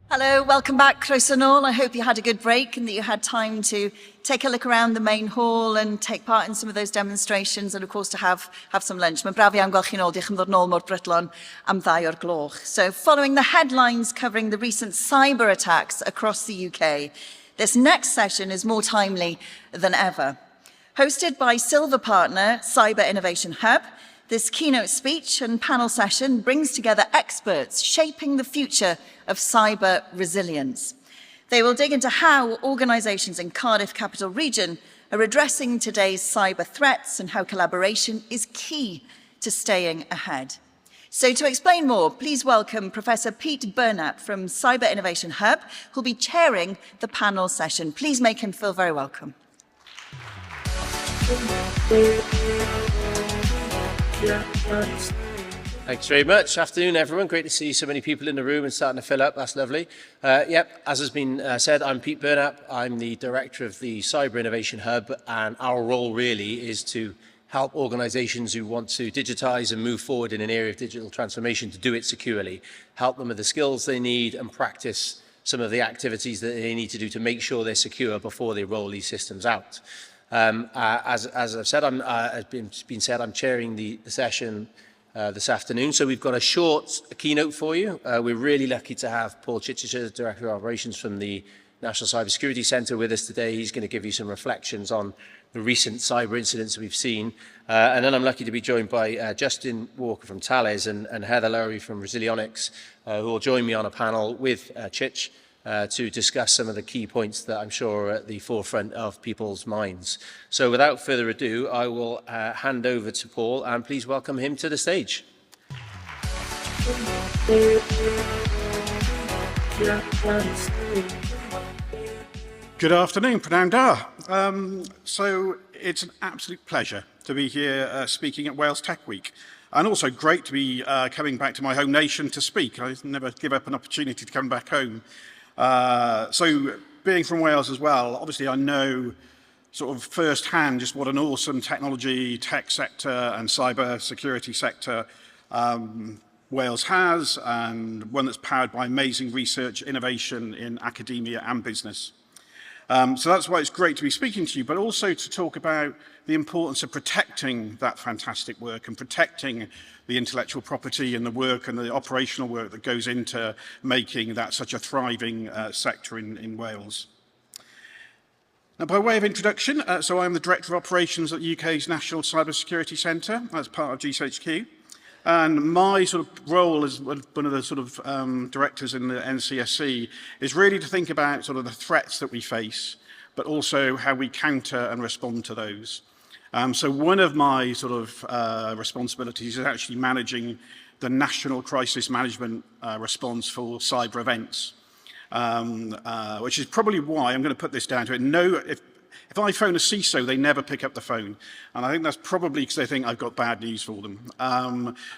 Hello, welcome back, croeso nôl. I hope you had a good break and that you had time to take a look around the main hall and take part in some of those demonstrations and of course to have some lunch. Mae'n braf iawn gweld chi nôl, diolch yn ddod nôl mor brydlon am 2 o'r gloch. So following the headlines covering the recent cyber attacks across the UK, this next session is more timely than ever. Hosted by Silver Partner Cyber Innovation Hub, this keynote speech and panel session brings together experts shaping the future of cyber resilience. They will dig into how organisations in Cardiff Capital Region are addressing today's cyber threats and how collaboration is key to staying ahead. So to explain more, please welcome Professor Pete Burnap from Cyber Innovation Hub, who'll be chairing the panel session. Please make him feel very welcome. Thanks very much. Afternoon, everyone. Great to see so many people in the room and starting to fill up. That's lovely. Yep, as has been said, I'm Pete Burnap. I'm the director of the Cyber Innovation Hub, and our role really is to help organisations who want to digitise and move forward in an area of digital transformation to do it securely, help them with the skills they need and practice some of the activities that they need to do to make sure they're secure before they roll these systems out. As I've said, I'm chairing the session this afternoon. So we've got a short keynote for you. We're really lucky to have Paul Chichester, Director of Operations from the National Cyber Security Centre with us today. He's going to give you some reflections on the recent cyber incidents we've seen. And then I'm lucky to be joined by Justin Walker from Thales and Heather Lowry from Resilionics, who will join me on a panel with Chich to discuss some of the key points that I'm sure are at the forefront of people's minds. So without further ado, I will hand over to Paul and please welcome him to the stage. Good afternoon, Pranam Da. So it's an absolute pleasure to be here speaking at Wales Tech Week. And also great to be coming back to my home nation to speak. I never give up an opportunity to come back home. So being from Wales as well, obviously I know sort of firsthand just what an awesome technology, tech sector and cyber security sector Wales has, and one that's powered by amazing research, innovation in academia and business. So that's why it's great to be speaking to you, but also to talk about the importance of protecting that fantastic work and protecting the intellectual property and the work and the operational work that goes into making that such a thriving sector in Wales. Now, by way of introduction, so I'm the Director of Operations at the UK's National Cyber Security Centre as part of GCHQ. And my sort of role as one of the sort of directors in the NCSC is really to think about sort of the threats that we face, but also how we counter and respond to those. So one of my sort of responsibilities is actually managing the national crisis management response for cyber events, which is probably why I'm going to put this down to it. If I phone a CISO, they never pick up the phone. And I think that's probably because they think I've got bad news for them.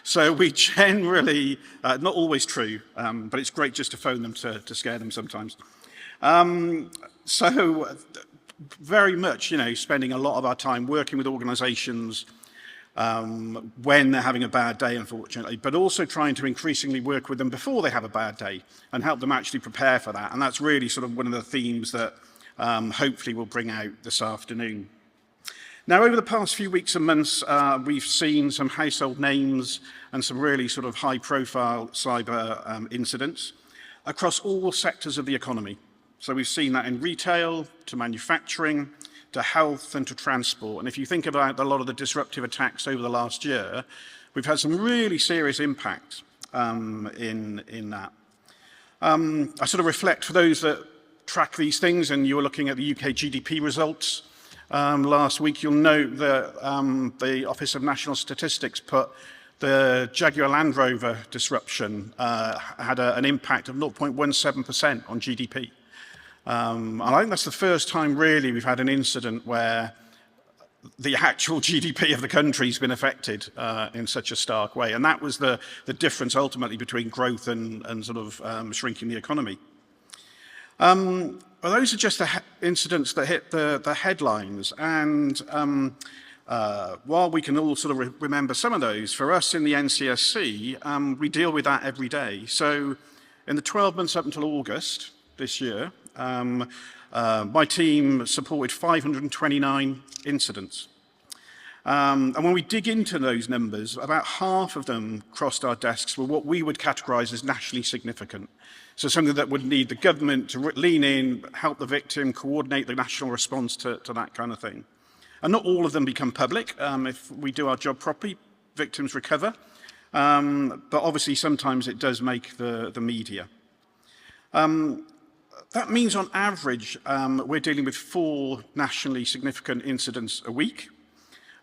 So we generally, not always true, but it's great just to phone them to scare them sometimes. So very much, spending a lot of our time working with organizations when they're having a bad day, unfortunately, but also trying to increasingly work with them before they have a bad day and help them actually prepare for that. And that's really sort of one of the themes that hopefully we'll bring out this afternoon. Now, over the past few weeks and months, we've seen some household names and some really sort of high-profile cyber incidents across all sectors of the economy. So we've seen that in retail, to manufacturing, to health and to transport. And if you think about a lot of the disruptive attacks over the last year, we've had some really serious impact in that. I sort of reflect for those that track these things, and you were looking at the UK GDP results last week, you'll note that the Office of National Statistics put the Jaguar Land Rover disruption had an impact of 0.17% on GDP. And I think that's the first time really we've had an incident where the actual GDP of the country has been affected in such a stark way. And that was the difference ultimately between growth and sort of shrinking the economy. Well, those are just the incidents that hit the headlines. And while we can all sort of remember some of those, for us in the NCSC, we deal with that every day. So In the 12 months up until August this year, my team supported 529 incidents. And when we dig into those numbers, about half of them crossed our desks were what we would categorise as nationally significant. So something that would need the government to lean in, help the victim, coordinate the national response to that kind of thing. And not all of them become public. If we do our job properly, victims recover. But obviously sometimes it does make the media. That means on average, we're dealing with 4 nationally significant incidents a week.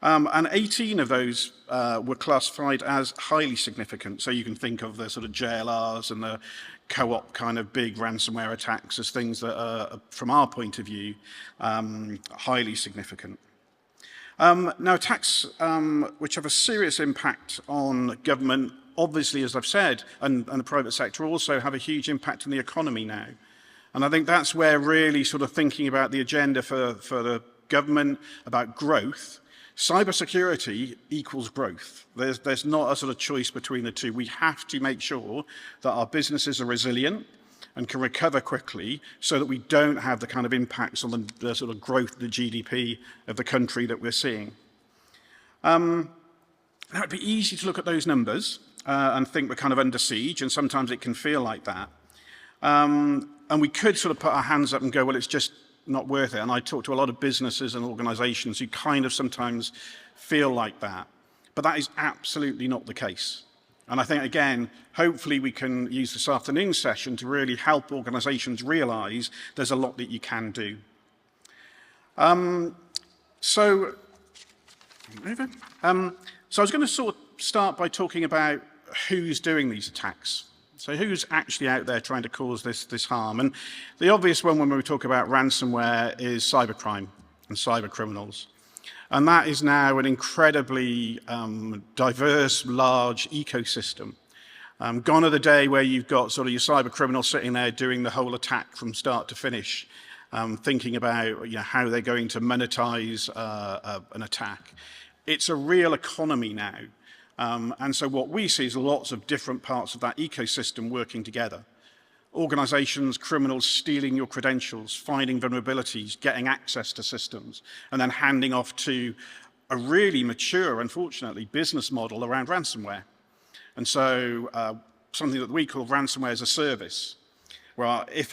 And 18 of those were classified as highly significant. So you can think of the sort of JLRs and the co-op kind of big ransomware attacks as things that are, from our point of view, highly significant. Now, attacks which have a serious impact on government, obviously, as I've said, and the private sector also have a huge impact on the economy now. And I think that's where really sort of thinking about the agenda for the government, about growth, cybersecurity equals growth. There's not a sort of choice between the two. We have to make sure that our businesses are resilient and can recover quickly so that we don't have the kind of impacts on the sort of growth, the GDP of the country that we're seeing. Now, it'd be easy to look at those numbers and think we're kind of under siege, and sometimes it can feel like that. And we could sort of put our hands up and go, well, it's just not worth it. And I talk to a lot of businesses and organizations who kind of sometimes feel like that. But that is absolutely not the case. And I think, again, hopefully we can use this afternoon's session to really help organizations realize there's a lot that you can do. So I was going to sort of start by talking about who's doing these attacks. So who's actually out there trying to cause this harm? And the obvious one when we talk about ransomware is cybercrime and cyber criminals. And that is now an incredibly diverse, large ecosystem. Gone are the day where you've got sort of your cyber criminal sitting there doing the whole attack from start to finish, thinking about how they're going to monetize an attack. It's a real economy now. And so what we see is lots of different parts of that ecosystem working together. Organizations, criminals stealing your credentials, finding vulnerabilities, getting access to systems, and then handing off to a really mature, unfortunately, business model around ransomware. And so something that we call ransomware as a service, where if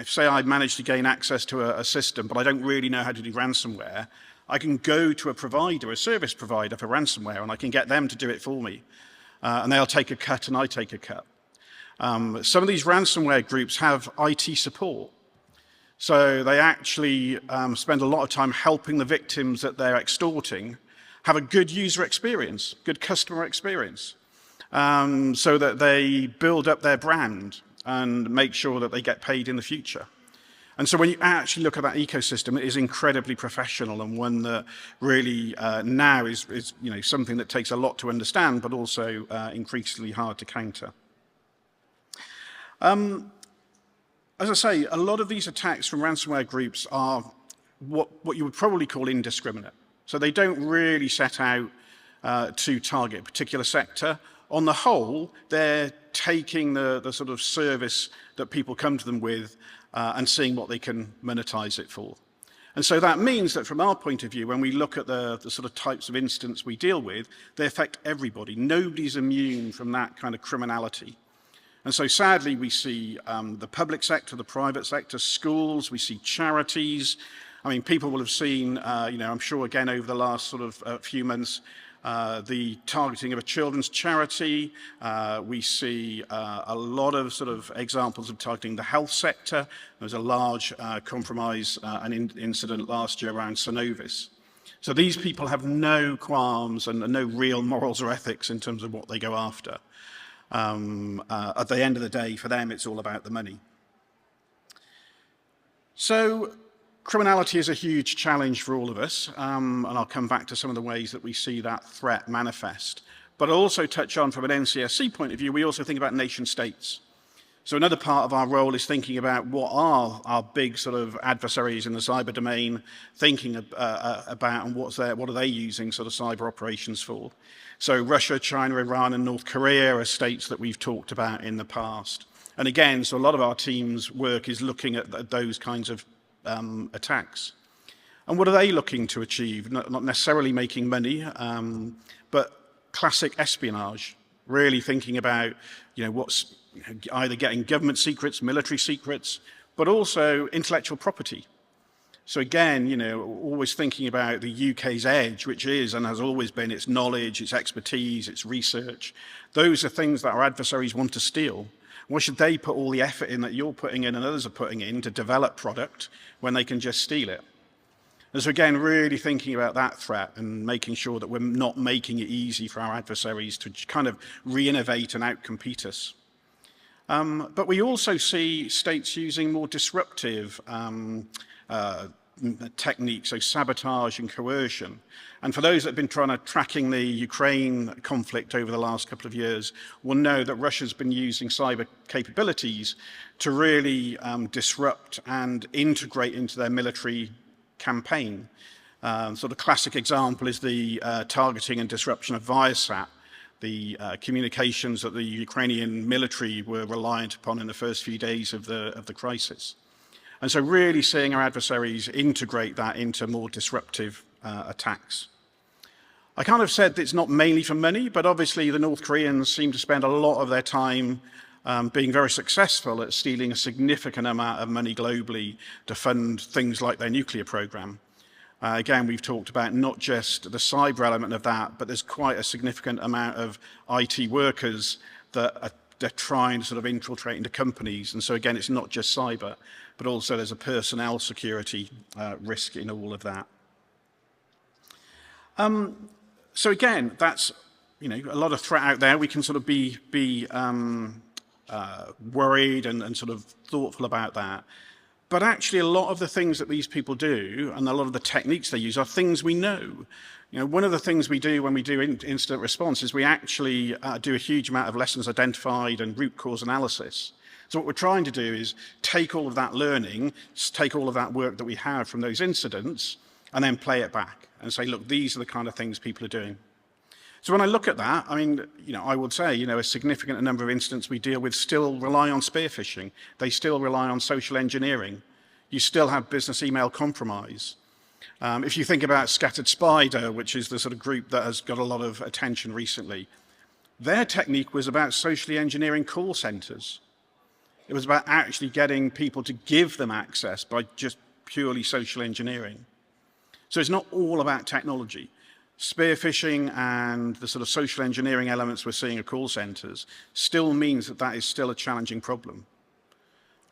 say I manage to gain access to a system, but I don't really know how to do ransomware, I can go to a provider, a service provider for ransomware, and I can get them to do it for me. And they'll take a cut and I take a cut. Some of these ransomware groups have IT support. So they actually spend a lot of time helping the victims that they're extorting have a good user experience, good customer experience, so that they build up their brand and make sure that they get paid in the future. And so when you actually look at that ecosystem, it is incredibly professional and one that really now is something that takes a lot to understand, but also increasingly hard to counter. As I say, a lot of these attacks from ransomware groups are what you would probably call indiscriminate. So they don't really set out to target a particular sector. On the whole, they're taking the sort of service that people come to them with and seeing what they can monetize it for. And so that means that from our point of view, when we look at the sort of types of incidents we deal with, they affect everybody. Nobody's immune from that kind of criminality. And so sadly, we see the public sector, the private sector, schools, we see charities. I mean, people will have seen, I'm sure again over the last sort of few months, the targeting of a children's charity. We see a lot of sort of examples of targeting the health sector. There was a large compromise and incident last year around Synovis. So these people have no qualms and no real morals or ethics in terms of what they go after. At the end of the day, for them, it's all about the money. So criminality is a huge challenge for all of us, and I'll come back to some of the ways that we see that threat manifest. But I'll also touch on, from an NCSC point of view, we also think about nation states. So another part of our role is thinking about what are our big sort of adversaries in the cyber domain, thinking about and what are they using sort of cyber operations for. So Russia, China, Iran, and North Korea are states that we've talked about in the past. And again, so a lot of our team's work is looking at those kinds of attacks. And what are they looking to achieve? Not necessarily making money, but classic espionage, really thinking about, what's either getting government secrets, military secrets, but also intellectual property. So again, always thinking about the UK's edge, which is and has always been its knowledge, its expertise, its research. Those are things that our adversaries want to steal. Why should they put all the effort in that you're putting in and others are putting in to develop product when they can just steal it? And so again, really thinking about that threat and making sure that we're not making it easy for our adversaries to kind of re-innovate and outcompete us. But we also see states using more disruptive techniques, so sabotage and coercion. And for those that have been tracking the Ukraine conflict over the last couple of years will know that Russia's been using cyber capabilities to really disrupt and integrate into their military campaign. Sort of classic example is the targeting and disruption of Viasat, the communications that the Ukrainian military were reliant upon in the first few days of the crisis. And so really seeing our adversaries integrate that into more disruptive attacks. I kind of said that it's not mainly for money, but obviously the North Koreans seem to spend a lot of their time being very successful at stealing a significant amount of money globally to fund things like their nuclear program. Again, we've talked about not just the cyber element of that, but there's quite a significant amount of IT workers that they're trying to sort of infiltrate into companies. And so again, it's not just cyber, but also there's a personnel security risk in all of that. So again, that's a lot of threat out there. We can sort of be worried and sort of thoughtful about that. But actually, a lot of the things that these people do and a lot of the techniques they use are things we know. One of the things we do when we do incident response is we actually do a huge amount of lessons identified and root cause analysis. So what we're trying to do is take all of that learning, take all of that work that we have from those incidents, and then play it back and say, look, these are the kind of things people are doing. So when I look at that, I mean, I would say, a significant number of incidents we deal with still rely on spear phishing. They still rely on social engineering. You still have business email compromise. If you think about Scattered Spider, which is the sort of group that has got a lot of attention recently, their technique was about socially engineering call centers. It was about actually getting people to give them access by just purely social engineering. So it's not all about technology. Spear phishing and the sort of social engineering elements we're seeing at call centers still means that that is still a challenging problem.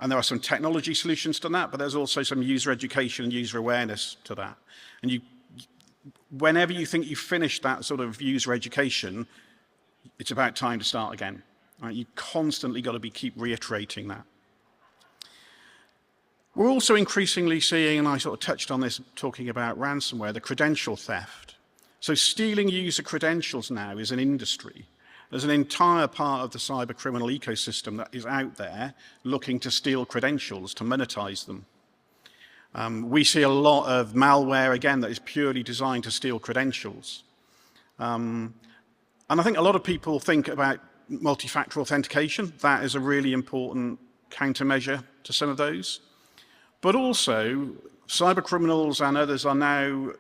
And there are some technology solutions to that, but there's also some user education and user awareness to that. And whenever you think you've finished that sort of user education, it's about time to start again. Right? You constantly got to keep reiterating that. We're also increasingly seeing, and I sort of touched on this talking about ransomware, the credential theft. So stealing user credentials now is an industry. There's an entire part of the cyber criminal ecosystem that is out there looking to steal credentials, to monetize them. We see a lot of malware, again, that is purely designed to steal credentials. And I think a lot of people think about multi-factor authentication. That is a really important countermeasure to some of those. But also, cyber criminals and others are now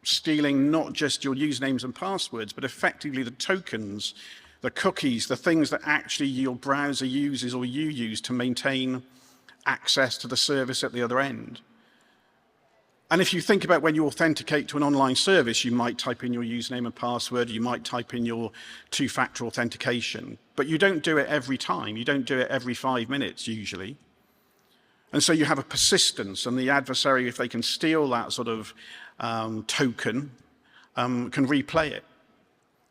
stealing not just your usernames and passwords, but effectively the tokens, the cookies, the things that actually your browser uses or you use to maintain access to the service at the other end. And if you think about when you authenticate to an online service, you might type in your username and password, you might type in your two-factor authentication, but you don't do it every time. You don't do it every 5 minutes usually. And so you have a persistence, and the adversary, if they can steal that sort of token, can replay it.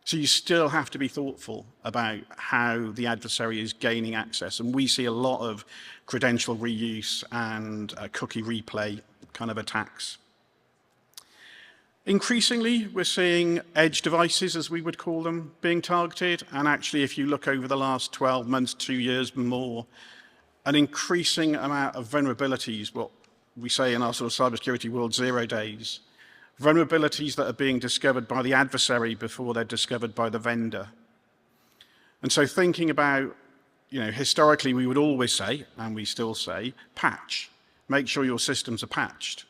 So you still have to be thoughtful about how the adversary is gaining access. And we see a lot of credential reuse and cookie replay kind of attacks. Increasingly, we're seeing edge devices, as we would call them, being targeted. And actually, if you look over the last 12 months, 2 years more, an increasing amount of vulnerabilities, what we say in our sort of cybersecurity world, 0 days. Vulnerabilities that are being discovered by the adversary before they're discovered by the vendor. And so thinking about, historically we would always say, and we still say, patch. Make sure your systems are patched.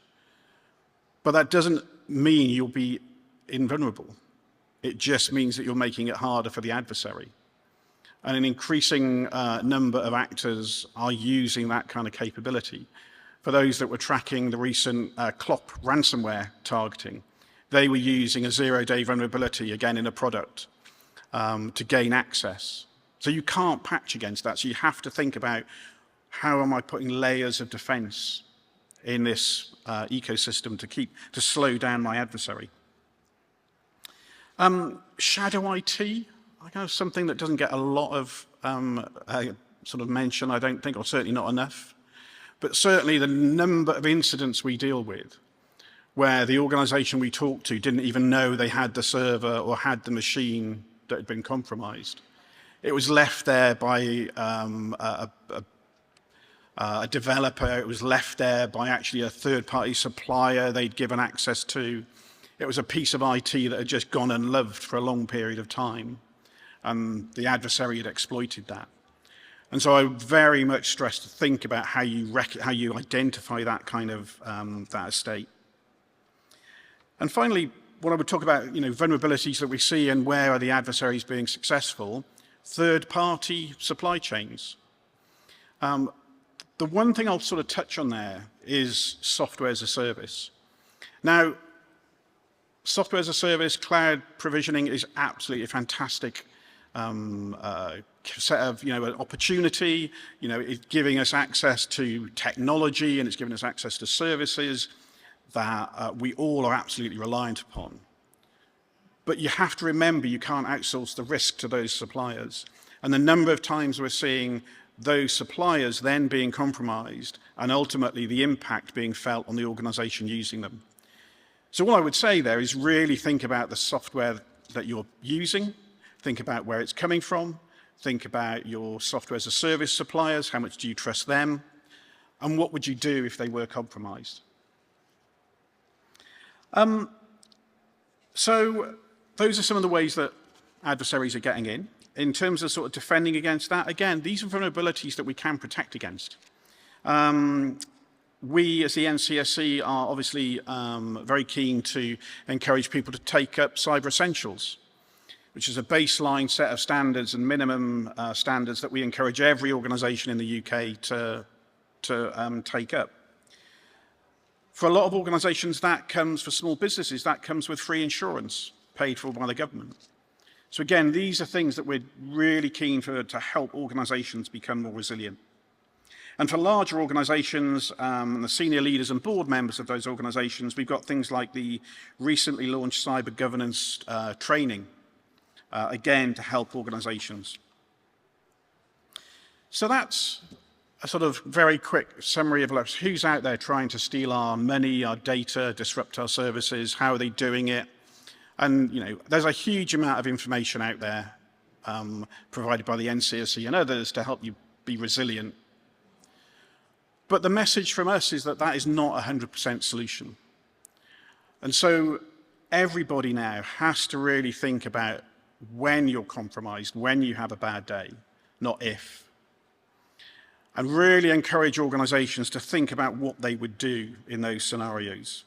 But that doesn't mean you'll be invulnerable. It just means that you're making it harder for the adversary. And an increasing number of actors are using that kind of capability. For those that were tracking the recent CLOP ransomware targeting, they were using a zero-day vulnerability, again, in a product to gain access. So you can't patch against that. So you have to think about, how am I putting layers of defense in this ecosystem to slow down my adversary? Shadow IT, I know something that doesn't get a lot of sort of mention, I don't think, or certainly not enough. But certainly the number of incidents we deal with where the organization we talked to didn't even know they had the server or had the machine that had been compromised. It was left there by a developer. It was left there by actually a third-party supplier they'd given access to. It was a piece of IT that had just gone unloved for a long period of time, and the adversary had exploited that. And so I very much stress to think about how you identify that kind of that estate. And finally, what I would talk about, vulnerabilities that we see and where are the adversaries being successful, third-party supply chains. The one thing I'll sort of touch on there is software as a service. Now, software as a service, cloud provisioning is absolutely a fantastic set of, an opportunity. It's giving us access to technology, and it's giving us access to services that we all are absolutely reliant upon. But you have to remember you can't outsource the risk to those suppliers. And the number of times we're seeing those suppliers then being compromised and ultimately the impact being felt on the organization using them. So what I would say there is really think about the software that you're using, think about where it's coming from, think about your software as a service suppliers, how much do you trust them, and what would you do if they were compromised? So those are some of the ways that adversaries are getting in. In terms of sort of defending against that, again, these are vulnerabilities that we can protect against. We, as the NCSC, are obviously very keen to encourage people to take up Cyber Essentials, which is a baseline set of standards and minimum standards that we encourage every organisation in the UK to take up. For a lot of organisations, that comes, for small businesses, that comes with free insurance paid for by the government. So again, these are things that we're really keen to help organisations become more resilient. And for larger organisations, the senior leaders and board members of those organisations, we've got things like the recently launched cyber governance training, again, to help organisations. So that's a sort of very quick summary of who's out there trying to steal our money, our data, disrupt our services, how are they doing it? And, there's a huge amount of information out there provided by the NCSC and others to help you be resilient. But the message from us is that that is not a 100% solution. And so everybody now has to really think about when you're compromised, when you have a bad day, not if. And really encourage organisations to think about what they would do in those scenarios.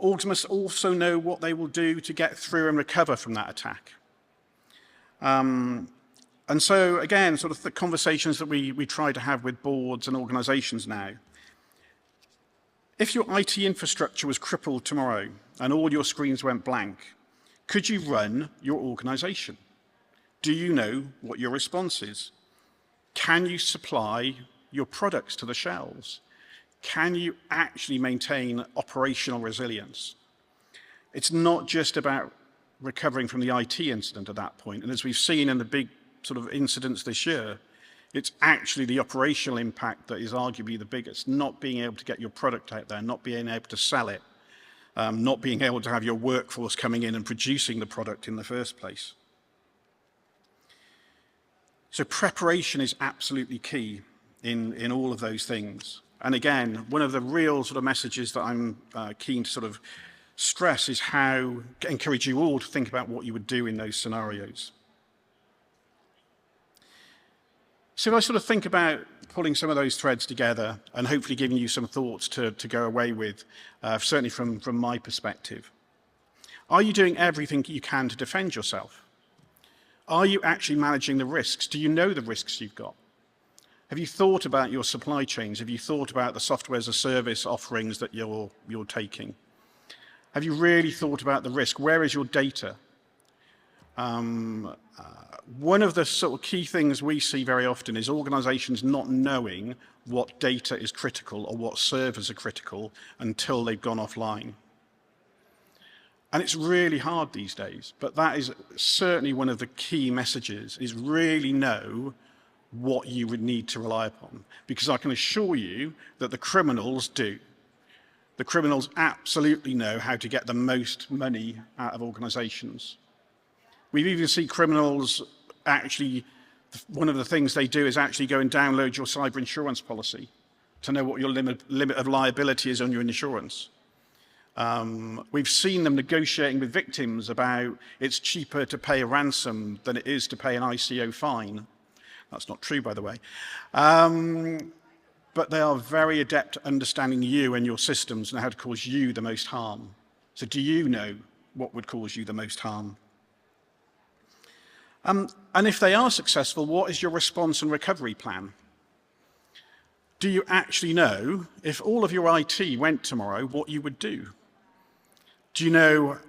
Orgs must also know what they will do to get through and recover from that attack. And so, again, sort of the conversations that we try to have with boards and organisations now. If your IT infrastructure was crippled tomorrow and all your screens went blank, could you run your organisation? Do you know what your response is? Can you supply your products to the shelves? Can you actually maintain operational resilience? It's not just about recovering from the IT incident at that point. And as we've seen in the big sort of incidents this year, it's actually the operational impact that is arguably the biggest, not being able to get your product out there, not being able to sell it, not being able to have your workforce coming in and producing the product in the first place. So preparation is absolutely key in all of those things. And again, one of the real sort of messages that I'm keen to sort of stress is how encourage you all to think about what you would do in those scenarios. So I sort of think about pulling some of those threads together and hopefully giving you some thoughts to go away with, certainly from my perspective. Are you doing everything you can to defend yourself? Are you actually managing the risks? Do you know the risks you've got? Have you thought about your supply chains? Have you thought about the software as a service offerings that you're taking? Have you really thought about the risk? Where is your data? One of the sort of key things we see very often is organizations not knowing what data is critical or what servers are critical until they've gone offline. And it's really hard these days, but that is certainly one of the key messages, is really know what you would need to rely upon. Because I can assure you that the criminals do. The criminals absolutely know how to get the most money out of organizations. We've even seen criminals actually, one of the things they do is actually go and download your cyber insurance policy to know what your limit of liability is on your insurance. We've seen them negotiating with victims about it's cheaper to pay a ransom than it is to pay an ICO fine. That's not true, by the way. But they are very adept at understanding you and your systems and how to cause you the most harm. So do you know what would cause you the most harm? And if they are successful, what is your response and recovery plan? Do you actually know, if all of your IT went tomorrow, what you would do? Do you know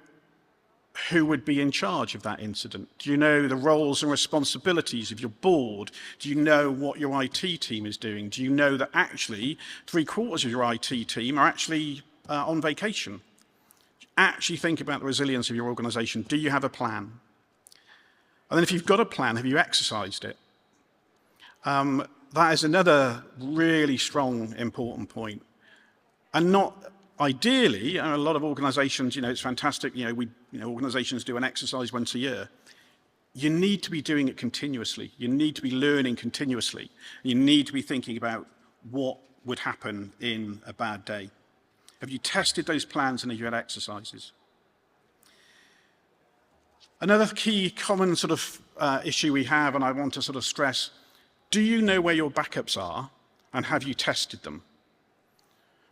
who would be in charge of that incident? Do you know the roles and responsibilities of your board? Do you know what your IT team is doing? Do you know that actually 3/4 of your IT team are actually on vacation? Actually think about the resilience of your organization. Do you have a plan? And then if you've got a plan, have you exercised it? That is another really strong, important point. And not ideally, a lot of organizations, it's fantastic, organizations do an exercise once a year. You need to be doing it continuously. You need to be learning continuously. You need to be thinking about what would happen in a bad day. Have you tested those plans and have you had exercises? Another key common sort of issue we have, and I want to sort of stress, do you know where your backups are and have you tested them?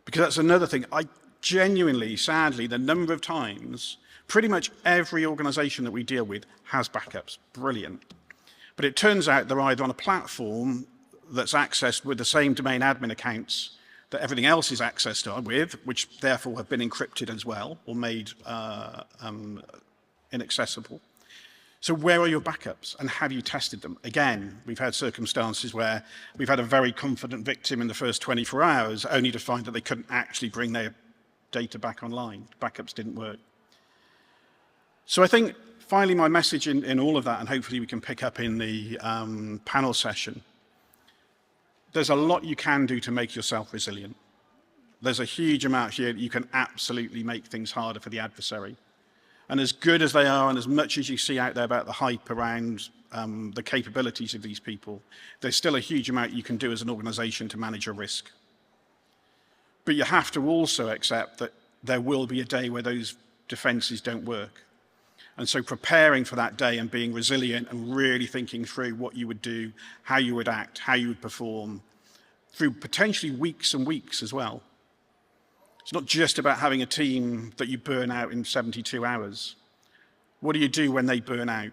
Because that's another thing. I genuinely, sadly, the number of times, pretty much every organization that we deal with has backups. Brilliant. But it turns out they're either on a platform that's accessed with the same domain admin accounts that everything else is accessed with, which therefore have been encrypted as well or made inaccessible. So where are your backups and have you tested them? Again, we've had circumstances where we've had a very confident victim in the first 24 hours only to find that they couldn't actually bring their data back online. Backups didn't work. So I think finally my message in all of that, and hopefully we can pick up in the panel session, there's a lot you can do to make yourself resilient. There's a huge amount here that you can absolutely make things harder for the adversary. And as good as they are, and as much as you see out there about the hype around the capabilities of these people, there's still a huge amount you can do as an organization to manage your risk. But you have to also accept that there will be a day where those defenses don't work. And so preparing for that day and being resilient and really thinking through what you would do, how you would act, how you would perform, through potentially weeks and weeks as well. It's not just about having a team that you burn out in 72 hours. What do you do when they burn out?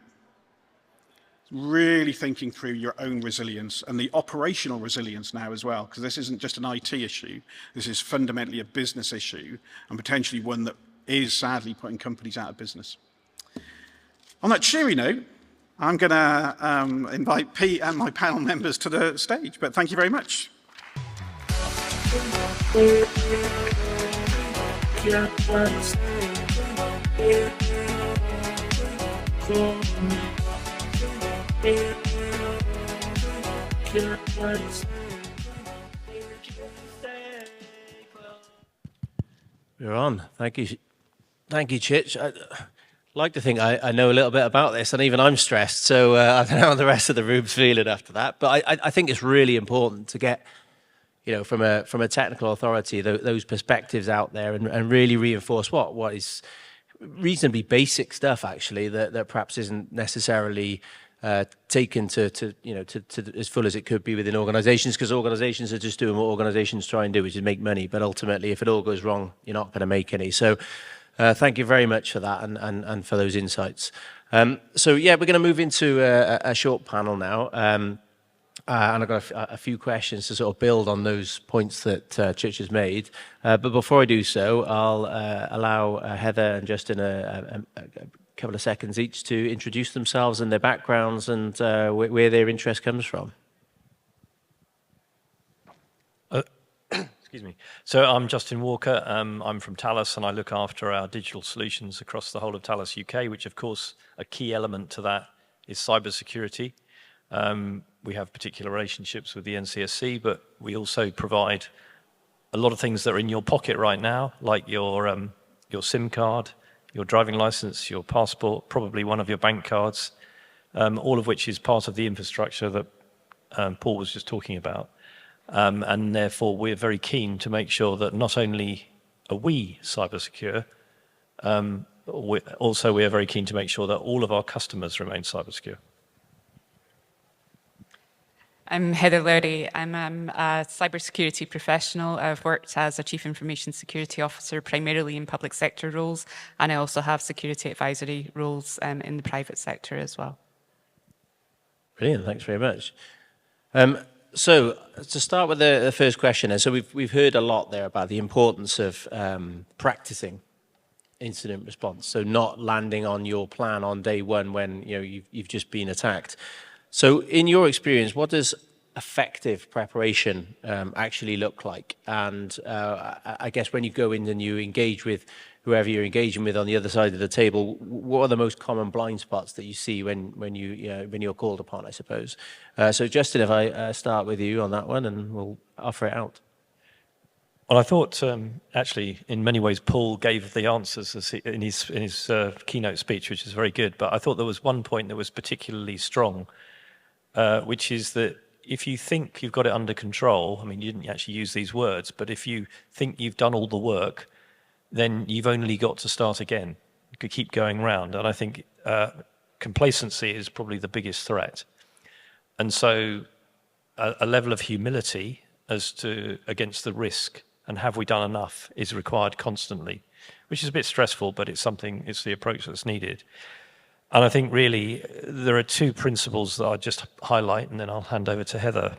Really thinking through your own resilience and the operational resilience now as well, because this isn't just an IT issue. This is fundamentally a business issue and potentially one that is sadly putting companies out of business. On that cheery note, I'm going to invite Pete and my panel members to the stage, but thank you very much. We're on. Thank you. Thank you, Chich. I like to think I know a little bit about this, and even I'm stressed, so I don't know how the rest of the room's feeling after that. But I think it's really important to get, from a technical authority, those perspectives out there and really reinforce what is reasonably basic stuff, actually, that perhaps isn't necessarily taken to as full as it could be within organisations, because organisations are just doing what organisations try and do, which is make money. But ultimately, if it all goes wrong, you're not going to make any. So thank you very much for that and for those insights. So yeah, we're going to move into a short panel now. And I've got a few questions to sort of build on those points that Church has made. But before I do so, I'll allow Heather and Justin a couple of seconds each to introduce themselves and their backgrounds and where their interest comes from. Excuse me. So I'm Justin Walker. I'm from Thales, and I look after our digital solutions across the whole of Thales UK, which, of course, a key element to that is cybersecurity. We have particular relationships with the NCSC, but we also provide a lot of things that are in your pocket right now, like your SIM card, your driving license, your passport, probably one of your bank cards, all of which is part of the infrastructure that Paul was just talking about. And therefore, we're very keen to make sure that not only are we cyber secure, we are very keen to make sure that all of our customers remain cyber secure. I'm Heather Lowry. I'm a cybersecurity professional. I've worked as a Chief Information Security Officer primarily in public sector roles, and I also have security advisory roles in the private sector as well. Brilliant, thanks very much. So to start with the first question, so we've heard a lot there about the importance of practicing incident response, so not landing on your plan on day one when you've just been attacked. So in your experience, what does effective preparation actually look like? And I guess when you go in and you engage with whoever you're engaging with on the other side of the table, what are the most common blind spots that you see when you're called upon, I suppose? So Justin, if I start with you on that one, and we'll offer it out. Well, I thought actually, in many ways, Paul gave the answers in his keynote speech, which is very good. But I thought there was one point that was particularly strong, which is that if you think you've got it under control, I mean, you didn't actually use these words, but if you think you've done all the work, then you've only got to start again. You could keep going round. And I think complacency is probably the biggest threat. And so a level of humility against the risk and have we done enough is required constantly, which is a bit stressful, but it's the approach that's needed. And I think really there are two principles that I'll just highlight, and then I'll hand over to Heather.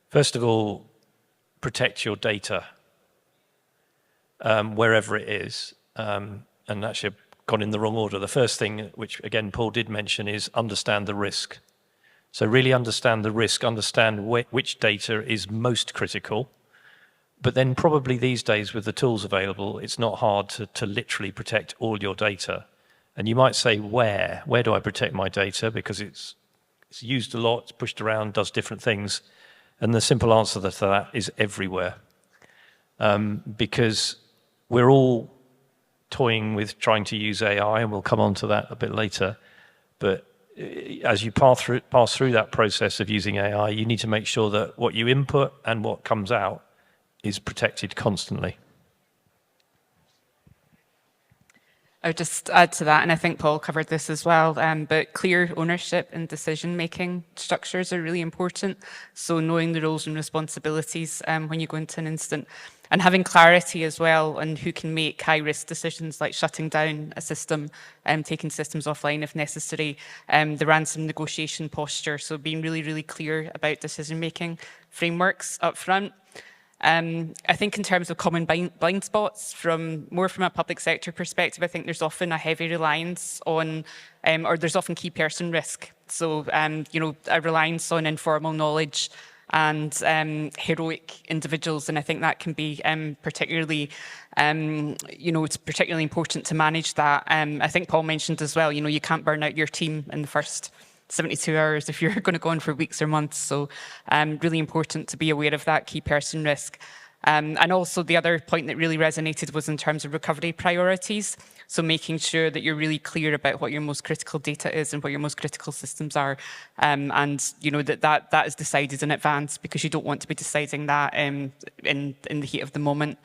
First of all, protect your data wherever it is. And actually, I've gone in the wrong order. The first thing, which again Paul did mention, is understand the risk. So really understand the risk, understand which data is most critical. But then probably these days with the tools available, it's not hard to literally protect all your data. And you might say, where do I protect my data? Because it's used a lot, it's pushed around, does different things. And the simple answer to that is everywhere. Because we're all toying with trying to use AI, and we'll come on to that a bit later. But as you pass through that process of using AI, you need to make sure that what you input and what comes out is protected constantly. I would just add to that, and I think Paul covered this as well, but clear ownership and decision-making structures are really important. So knowing the roles and responsibilities when you go into an incident, and having clarity as well on who can make high-risk decisions like shutting down a system, taking systems offline if necessary, the ransom negotiation posture. So being really, really clear about decision-making frameworks up front. I think in terms of common blind spots, from a public sector perspective, I think there's often a heavy reliance on, or there's often key person risk. So, a reliance on informal knowledge and heroic individuals, and I think that can be particularly, it's particularly important to manage that. I think Paul mentioned as well, you can't burn out your team in the first 72 hours if you're going to go on for weeks or months. So really important to be aware of that key person risk. And also the other point that really resonated was in terms of recovery priorities. So making sure that you're really clear about what your most critical data is and what your most critical systems are. And that is decided in advance, because you don't want to be deciding that in the heat of the moment.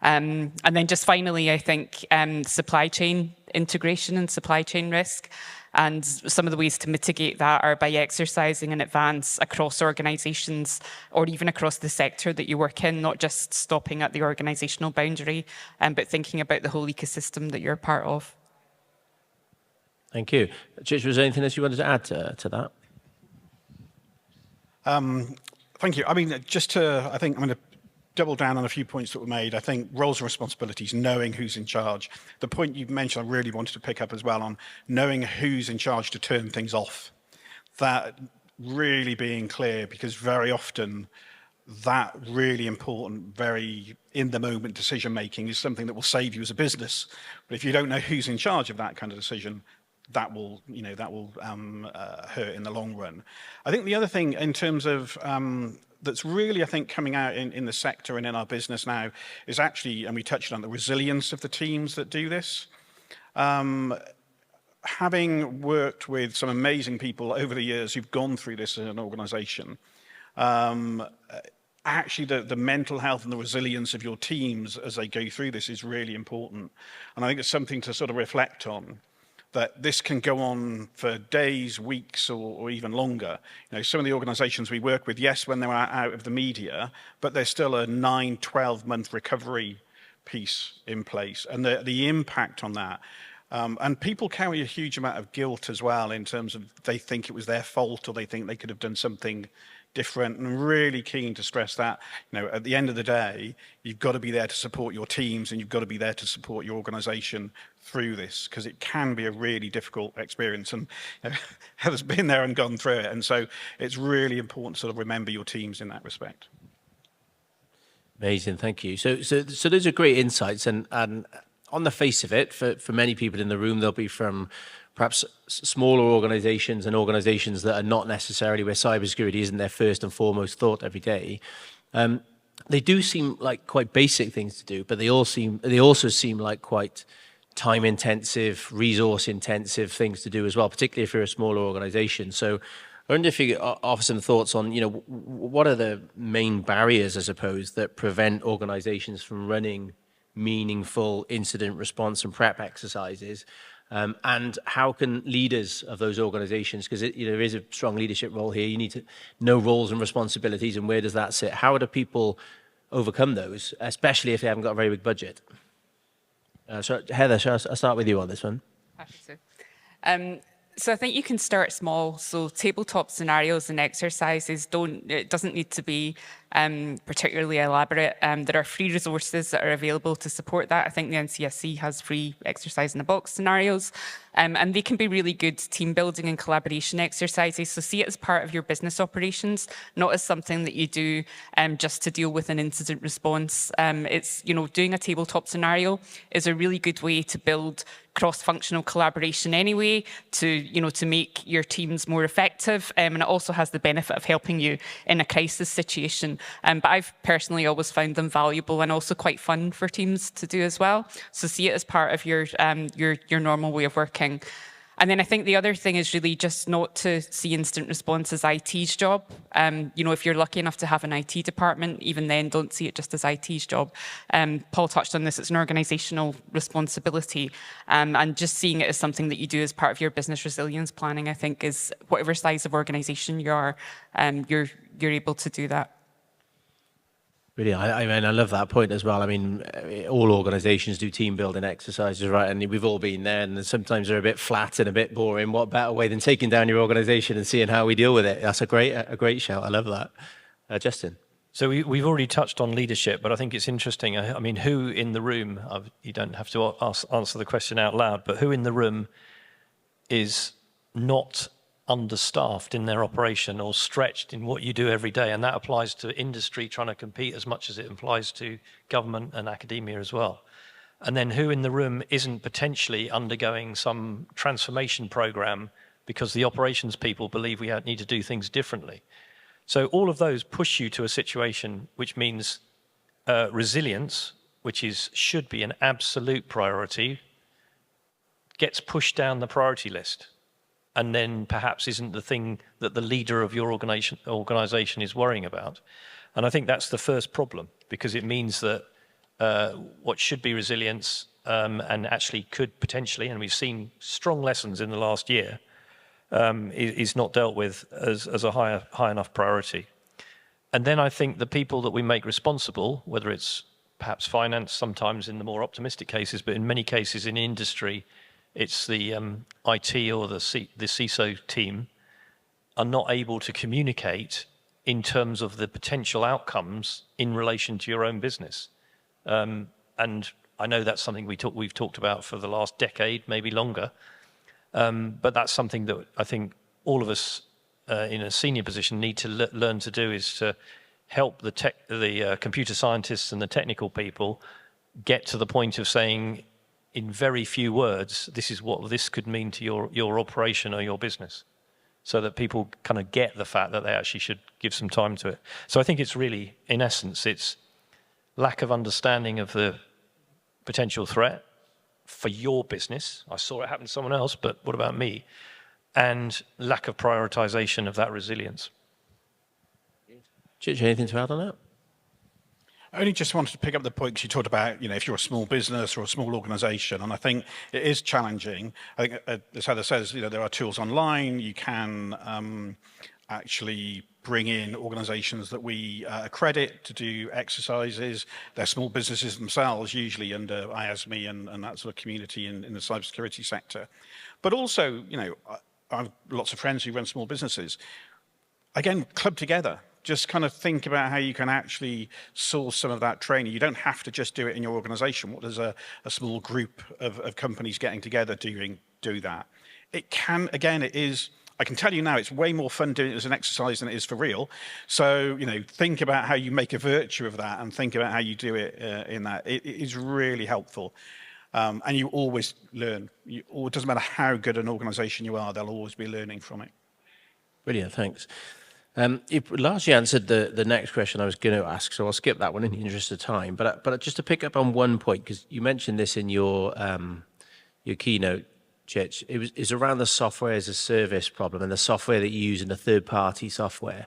And then just finally, I think supply chain integration and supply chain risk. And some of the ways to mitigate that are by exercising in advance across organisations or even across the sector that you work in, not just stopping at the organisational boundary, but thinking about the whole ecosystem that you're part of. Thank you. Chich, was there anything else you wanted to add to that? Thank you. I mean, I think I'm going to double down on a few points that were made. I think roles and responsibilities, knowing who's in charge. The point you've mentioned, I really wanted to pick up as well on knowing who's in charge to turn things off. That really being clear, because very often that really important, very in the moment decision making is something that will save you as a business. But if you don't know who's in charge of that kind of decision, that will, hurt in the long run. I think the other thing in terms of that's really, I think, coming out in the sector and in our business now is actually, and we touched on the resilience of the teams that do this. Having worked with some amazing people over the years who've gone through this as an organisation, actually the mental health and the resilience of your teams as they go through this is really important. And I think it's something to sort of reflect on, that this can go on for days, weeks, or even longer. Some of the organisations we work with, yes, when they're out of the media, but there's still a 9-12 month recovery piece in place, and the impact on that. And people carry a huge amount of guilt as well in terms of they think it was their fault or they think they could have done something different, and I'm really keen to stress that, at the end of the day, you've got to be there to support your teams and you've got to be there to support your organisation through this, because it can be a really difficult experience, and Heather's been there and gone through it, and so it's really important to sort of remember your teams in that respect. Amazing, thank you. So those are great insights, and on the face of it, for many people in the room, they'll be from perhaps smaller organizations and organizations that are not necessarily where cybersecurity isn't their first and foremost thought every day. They do seem like quite basic things to do, but they also seem like quite time-intensive, resource-intensive things to do as well, particularly if you're a smaller organization. So I wonder if you could offer some thoughts on, what are the main barriers, I suppose, that prevent organizations from running meaningful incident response and prep exercises, and how can leaders of those organizations, because there is a strong leadership role here, you need to know roles and responsibilities, and where does that sit? How do people overcome those, especially if they haven't got a very big budget? So Heather, shall I start with you on this one? Happy to. So I think you can start small. So tabletop scenarios and exercises it doesn't need to be particularly elaborate. There are free resources that are available to support that. I think the NCSC has free exercise in a box scenarios, and they can be really good team building and collaboration exercises. So see it as part of your business operations, not as something that you do just to deal with an incident response. It's, doing a tabletop scenario is a really good way to build cross-functional collaboration anyway, to make your teams more effective, and it also has the benefit of helping you in a crisis situation. But I've personally always found them valuable and also quite fun for teams to do as well. So see it as part of your normal way of working. And then I think the other thing is really just not to see incident response as IT's job. If you're lucky enough to have an IT department, even then don't see it just as IT's job. Paul touched on this, it's an organisational responsibility. And just seeing it as something that you do as part of your business resilience planning, I think is whatever size of organisation you are, you're able to do that. Really, I love that point as well. I mean, all organisations do team building exercises, right? And we've all been there, and sometimes they're a bit flat and a bit boring. What better way than taking down your organisation and seeing how we deal with it? That's a great shout. I love that. Justin. So we've already touched on leadership, but I think it's interesting. I mean, who in the room, you don't have to answer the question out loud, but who in the room is not understaffed in their operation or stretched in what you do every day? And that applies to industry trying to compete as much as it applies to government and academia as well. And then who in the room isn't potentially undergoing some transformation program because the operations people believe we need to do things differently? So all of those push you to a situation which means resilience, which should be an absolute priority, gets pushed down the priority list, and then perhaps isn't the thing that the leader of your organization is worrying about. And I think that's the first problem, because it means that what should be resilience and actually could potentially, and we've seen strong lessons in the last year, is not dealt with as a high enough priority. And then I think the people that we make responsible, whether it's perhaps finance, sometimes in the more optimistic cases, but in many cases in industry, it's the IT or the CISO team, are not able to communicate in terms of the potential outcomes in relation to your own business. And I know that's something we've talked about for the last decade, maybe longer. But that's something that I think all of us in a senior position need to learn to do, is to help the computer scientists and the technical people get to the point of saying, in very few words, this is what this could mean to your operation or your business, so that people kind of get the fact that they actually should give some time to it. So I think it's really, in essence, it's lack of understanding of the potential threat for your business. I saw it happen to someone else, but what about me? And lack of prioritization of that resilience. Chich, anything to add on that? I only just wanted to pick up the point, because you talked about, if you're a small business or a small organization, and I think it is challenging. I think, as Heather says, there are tools online. You can actually bring in organizations that we accredit to do exercises. They're small businesses themselves, usually under IASME and that sort of community in the cybersecurity sector. But also, I have lots of friends who run small businesses. Again, club together. Just kind of think about how you can actually source some of that training. You don't have to just do it in your organization. What does a small group of companies getting together do that? It can, again, it is, I can tell you now, it's way more fun doing it as an exercise than it is for real. So, think about how you make a virtue of that, and think about how you do it in that. It is really helpful. And you always learn. It doesn't matter how good an organization you are, they'll always be learning from it. Brilliant, thanks. It largely answered the next question I was going to ask, so I'll skip that one in the interest of time. But just to pick up on one point, because you mentioned this in your keynote, Chich, it's around the software as a service problem and the software that you use in the third-party software.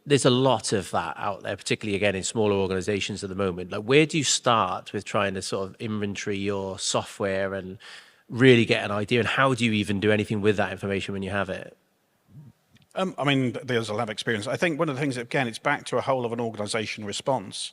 There's a lot of that out there, particularly, again, in smaller organizations at the moment. Like, where do you start with trying to sort of inventory your software and really get an idea? And how do you even do anything with that information when you have it? I mean, there's a lot of experience. I think one of the things, again, it's back to a whole of an organization response,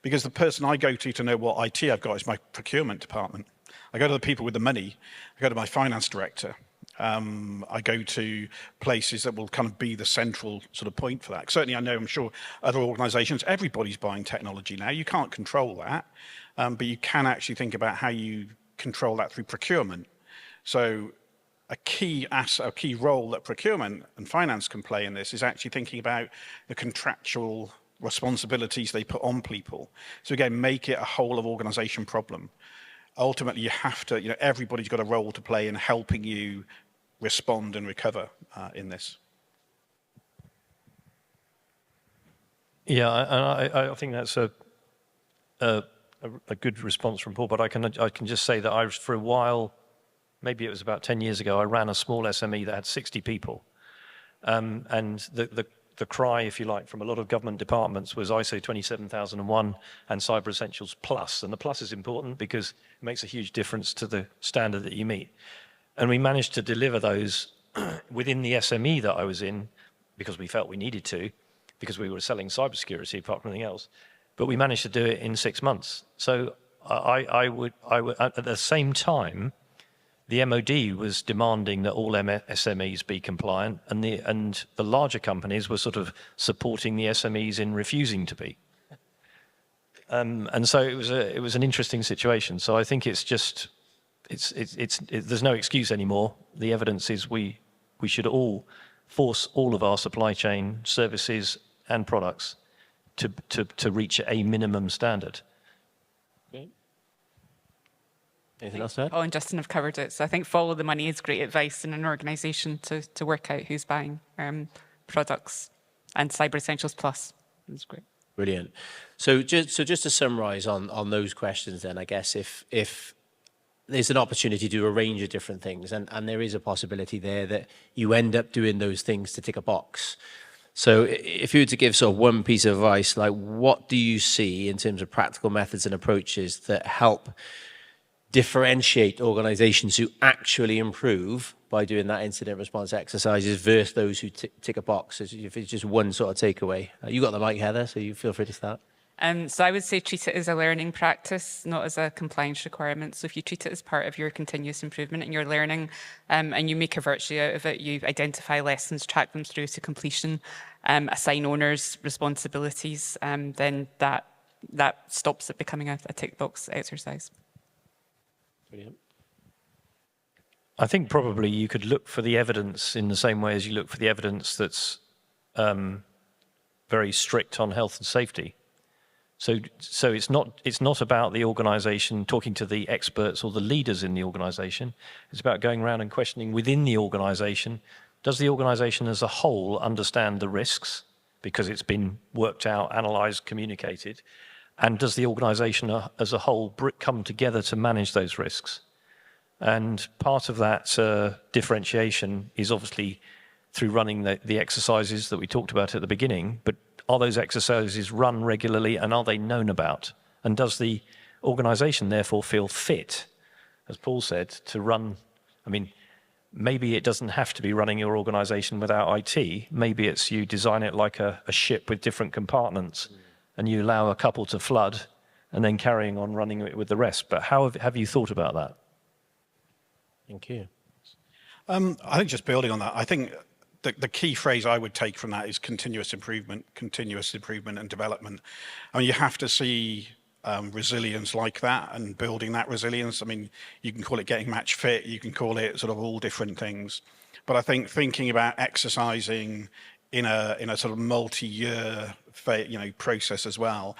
because the person I go to know what IT I've got is my procurement department. I go to the people with the money. I go to my finance director. I go to places that will kind of be the central sort of point for that. Certainly, I know, I'm sure, other organizations, everybody's buying technology now. You can't control that, but you can actually think about how you control that through procurement. So a key role that procurement and finance can play in this is actually thinking about the contractual responsibilities they put on people. So again, make it a whole of organization problem. Ultimately, you have to, everybody's got a role to play in helping you respond and recover in this. Yeah, and I think that's a good response from Paul. But I can just say that for a while, maybe it was about 10 years ago, I ran a small SME that had 60 people. And the cry, if you like, from a lot of government departments was ISO 27001 and Cyber Essentials Plus. And the plus is important because it makes a huge difference to the standard that you meet. And we managed to deliver those within the SME that I was in, because we felt we needed to, because we were selling cybersecurity apart from anything else. But we managed to do it in 6 months. So I would at the same time, the MOD was demanding that all SMEs be compliant, and the larger companies were sort of supporting the SMEs in refusing to be. And so it was an interesting situation. So I think it's just there's no excuse anymore. The evidence is we should all force all of our supply chain services and products to reach a minimum standard. Anything else to add? Paul and Justin have covered it. So I think follow the money is great advice in an organisation to work out who's buying products, and Cyber Essentials Plus is great. Brilliant. So just to summarise on those questions, then I guess if there's an opportunity to do a range of different things, and there is a possibility there that you end up doing those things to tick a box. So if you were to give sort of one piece of advice, like what do you see in terms of practical methods and approaches that help differentiate organizations who actually improve by doing that incident response exercises versus those who tick a box? If it's just one sort of takeaway. You got the mic, Heather, so you feel free to start. So I would say treat it as a learning practice, not as a compliance requirement. So if you treat it as part of your continuous improvement and your learning, and you make a virtue out of it, you identify lessons, track them through to completion, assign owners responsibilities, then that stops it becoming a tick box exercise. Brilliant. I think probably you could look for the evidence in the same way as you look for the evidence that's very strict on health and safety. So it's not about the organisation talking to the experts or the leaders in the organisation. It's about going around and questioning within the organisation. Does the organisation as a whole understand the risks because it's been worked out, analysed, communicated? And does the organisation as a whole come together to manage those risks? And part of that differentiation is obviously through running the exercises that we talked about at the beginning, but are those exercises run regularly and are they known about? And does the organisation therefore feel fit, as Paul said, to run? I mean, maybe it doesn't have to be running your organisation without IT. Maybe it's you design it like a ship with different compartments and you allow a couple to flood and then carrying on running it with the rest. But how have you thought about that? Thank you. I think just building on that, I think the key phrase I would take from that is continuous improvement and development. I mean, you have to see resilience like that and building that resilience. I mean, you can call it getting match fit, you can call it sort of all different things. But I think thinking about exercising in a sort of multi-year process as well,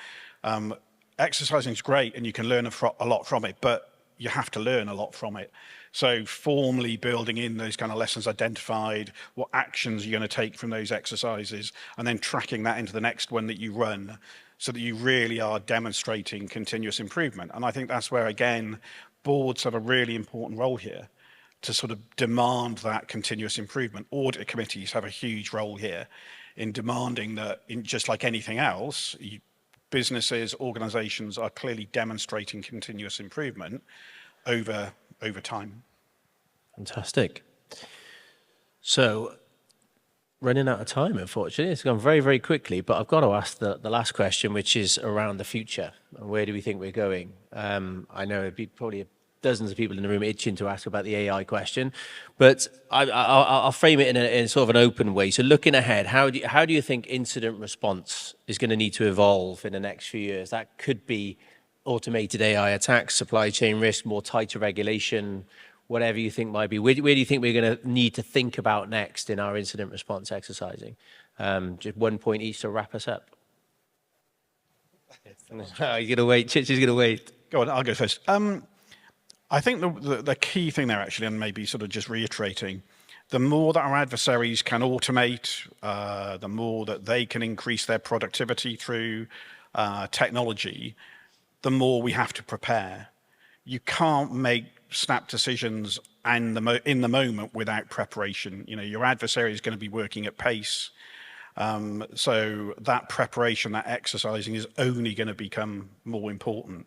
exercising is great and you can learn a lot from it, but you have to learn a lot from it. So formally building in those kind of lessons identified, what actions you're going to take from those exercises, and then tracking that into the next one that you run so that you really are demonstrating continuous improvement. And I think that's where, again, boards have a really important role here to sort of demand that continuous improvement. Audit committees have a huge role here in demanding that, just like anything else, businesses, organizations are clearly demonstrating continuous improvement over time. Fantastic. So, running out of time, unfortunately. It's gone very, very quickly, but I've got to ask the last question, which is around the future. Where do we think we're going? I know it'd be probably dozens of people in the room itching to ask about the AI question, but I'll frame it in sort of an open way. So looking ahead, how do you think incident response is going to need to evolve in the next few years? That could be automated AI attacks, supply chain risk, more tighter regulation, whatever you think might be. Where do you think we're going to need to think about next in our incident response exercising? Just 1 point each to wrap us up. You're going to wait. Chich is going to wait. Go on, I'll go first. I think the key thing there actually, and maybe sort of just reiterating, the more that our adversaries can automate, the more that they can increase their productivity through technology, the more we have to prepare. You can't make snap decisions in the moment without preparation. You know, your adversary is going to be working at pace. So that preparation, that exercising is only going to become more important.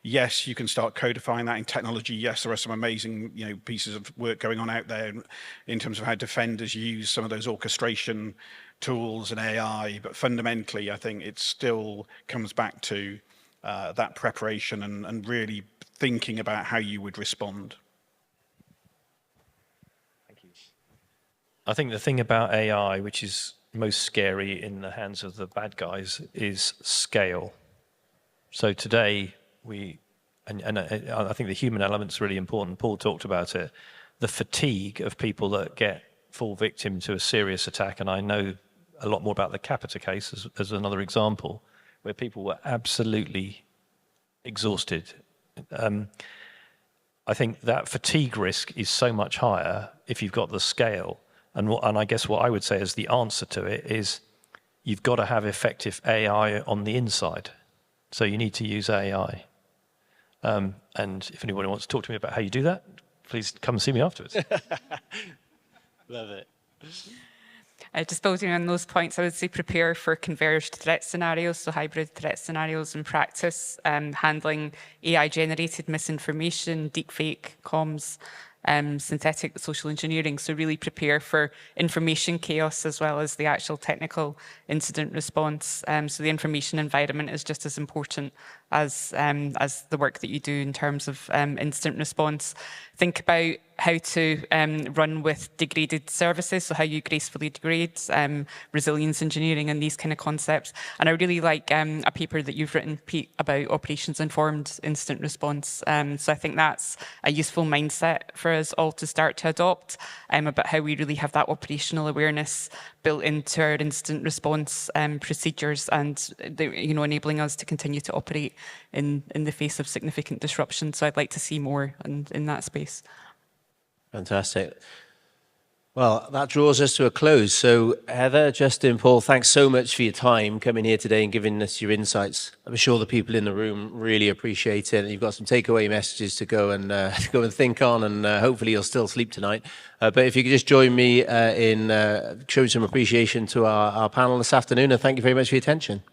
Yes, you can start codifying that in technology. Yes, there are some amazing, pieces of work going on out there in terms of how defenders use some of those orchestration tools and AI. But fundamentally, I think it still comes back to that preparation and really thinking about how you would respond. Thank you. I think the thing about AI, which is most scary in the hands of the bad guys, is scale. So today, I think the human element's really important. Paul talked about it. The fatigue of people that fall victim to a serious attack, and I know a lot more about the Capita case as another example, where people were absolutely exhausted. I think that fatigue risk is so much higher if you've got the scale. And I guess what I would say is the answer to it is you've got to have effective AI on the inside. So you need to use AI. And if anybody wants to talk to me about how you do that, please come and see me afterwards. Love it. Just building on those points, I would say prepare for converged threat scenarios, so hybrid threat scenarios in practice, handling AI-generated misinformation, deepfake, comms, synthetic social engineering. So really prepare for information chaos as well as the actual technical incident response. So the information environment is just as important as the work that you do in terms of incident response. Think about how to run with degraded services, so how you gracefully degrade, resilience engineering and these kind of concepts. And I really like a paper that you've written, Pete, about operations-informed incident response. So I think that's a useful mindset for us all to start to adopt, about how we really have that operational awareness built into our incident response procedures and enabling us to continue to operate in the face of significant disruption. So I'd like to see more in that space. Fantastic. Well, that draws us to a close. So Heather, Justin, Paul, thanks so much for your time coming here today and giving us your insights. I'm sure the people in the room really appreciate it. You've got some takeaway messages to go and think on, and hopefully you'll still sleep tonight. But if you could just join me in showing some appreciation to our panel this afternoon, and thank you very much for your attention.